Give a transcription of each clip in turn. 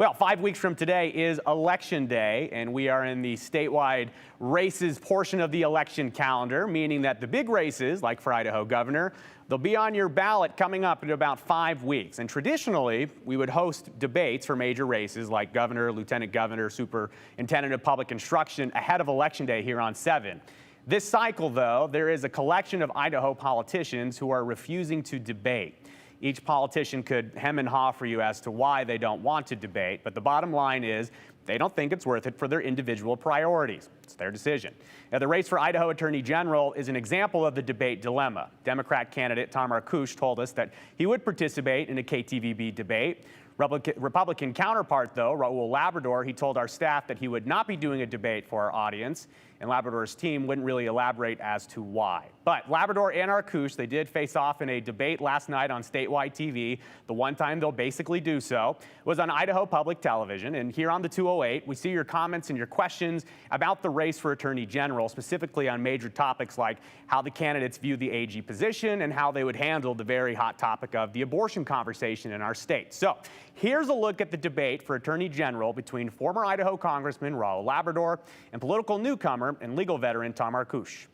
Well, 5 weeks from today is Election Day, and we are in the statewide races portion of the election calendar, meaning that the big races, like for Idaho governor, they'll be on your ballot coming up in about 5 weeks. And traditionally, we would host debates for major races like governor, lieutenant governor, superintendent of public instruction ahead of Election Day here on 7. This cycle, though, there is a collection of Idaho politicians who are refusing to debate. Each politician could hem and haw for you as to why they don't want to debate, but the bottom line is they don't think it's worth it for their individual priorities. It's their decision. Now, the race for Idaho Attorney General is an example of the debate dilemma. Democrat candidate Tom Arkoosh told us that he would participate in a KTVB debate. Republican counterpart, though, Labrador, he told our staff that he would not be doing a debate for our audience, and Labrador's team wouldn't really elaborate as to why. But Labrador and Arkoosh, they did face off in a debate last night on statewide TV. The one time they'll basically do so was on Idaho Public Television. And here on the 208, we see your comments and your questions about the race for Attorney General, specifically on major topics like how the candidates view the AG position and how they would handle the very hot topic of the abortion conversation in our state. So here's a look at the debate for Attorney General between former Idaho Congressman Labrador and political newcomer and legal veteran Tom Arkoosh.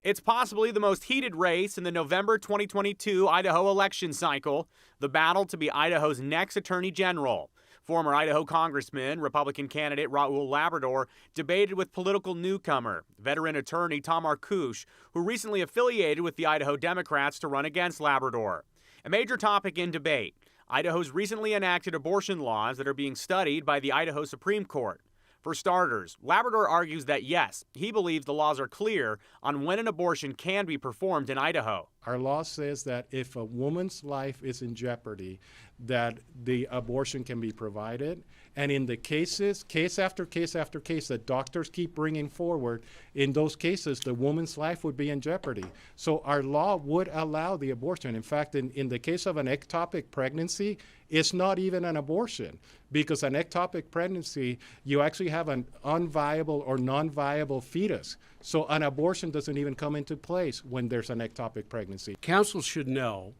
It's possibly the most heated race in the November 2022 Idaho election cycle, the battle to be Idaho's next Attorney General. Former Idaho Congressman, Republican candidate Labrador debated with political newcomer, veteran attorney Tom Arkoosh, who recently affiliated with the Idaho Democrats to run against Labrador. A major topic in debate: Idaho's recently enacted abortion laws that are being studied by the Idaho Supreme Court. For starters, Labrador argues that yes, he believes the laws are clear on when an abortion can be performed in Idaho. Our law says that if a woman's life is in jeopardy, that the abortion can be provided. And in the cases, case after case after case that doctors keep bringing forward, in those cases, the woman's life would be in jeopardy. So our law would allow the abortion. In fact, in the case of an ectopic pregnancy, it's not even an abortion, because an ectopic pregnancy, you actually have an unviable or non-viable fetus. So an abortion doesn't even come into place when there's an ectopic pregnancy. Council should know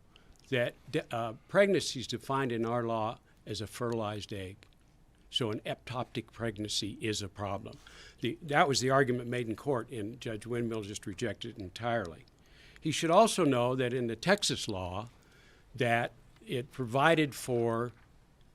that pregnancy is defined in our law as a fertilized egg. So an ectopic pregnancy is a problem. That was the argument made in court, and Judge Windmill just rejected it entirely. He should also know that in the Texas law that it provided for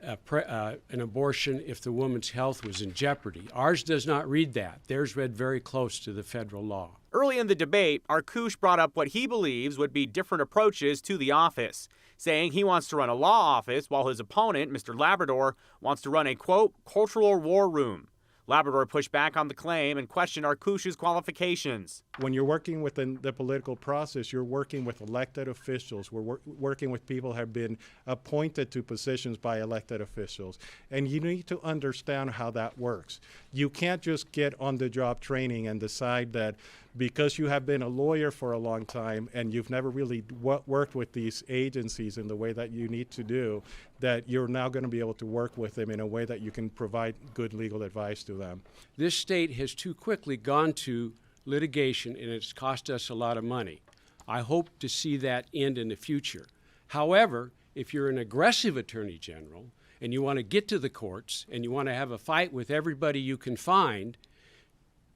an abortion if the woman's health was in jeopardy. Ours does not read that. Theirs read very close to the federal law. Early in the debate, Arkoosh brought up what he believes would be different approaches to the office, saying he wants to run a law office while his opponent, Mr. Labrador, wants to run a, quote, cultural war room. Labrador pushed back on the claim and questioned Arkoosh's qualifications. When you're working within the political process, you're working with elected officials. We're working with people who have been appointed to positions by elected officials. And you need to understand how that works. You can't just get on-the-job training and decide that because you have been a lawyer for a long time and you've never really worked with these agencies in the way that you need to do, that you're now going to be able to work with them in a way that you can provide good legal advice to them. This state has too quickly gone to litigation, and it's cost us a lot of money. I hope to see that end in the future. However, if you're an aggressive attorney general and you want to get to the courts and you want to have a fight with everybody you can find,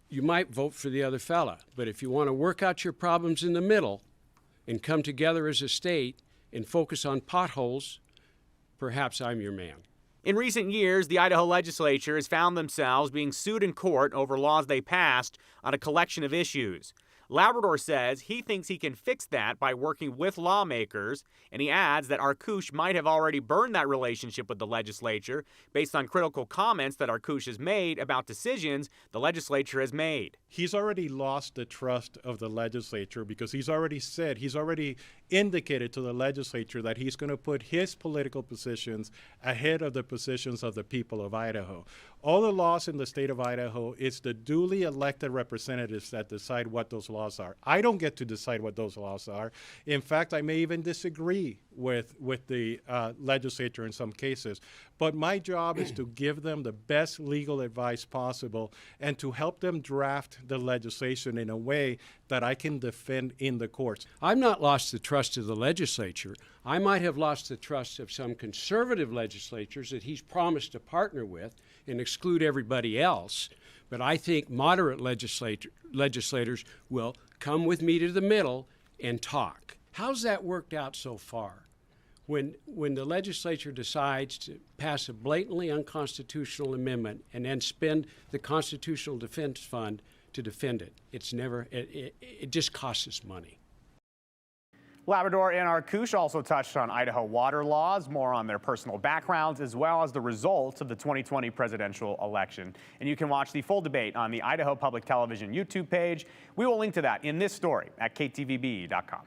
you might vote for the other fella. But if you want to work out your problems in the middle and come together as a state and focus on potholes, perhaps I'm your man. In recent years, the Idaho legislature has found themselves being sued in court over laws they passed on a collection of issues. Labrador says he thinks he can fix that by working with lawmakers, and he adds that Arkoosh might have already burned that relationship with the legislature based on critical comments that Arkoosh has made about decisions the legislature has made. He's already lost the trust of the legislature because he's already indicated to the legislature that he's going to put his political positions ahead of the positions of the people of Idaho. All the laws in the state of Idaho, it's the duly elected representatives that decide what those laws are. I don't get to decide what those laws are. In fact, I may even disagree with the legislature in some cases. But my job is to give them the best legal advice possible and to help them draft the legislation in a way that I can defend in the courts. I've not lost the trust of the legislature. I might have lost the trust of some conservative legislatures that he's promised to partner with and exclude everybody else. But I think moderate legislators will come with me to the middle and talk. How's that worked out so far? When the legislature decides to pass a blatantly unconstitutional amendment and then spend the Constitutional Defense Fund to defend it, it just costs us money. Labrador and Arkoosh also touched on Idaho water laws, more on their personal backgrounds, as well as the results of the 2020 presidential election. And you can watch the full debate on the Idaho Public Television YouTube page. We will link to that in this story at ktvb.com.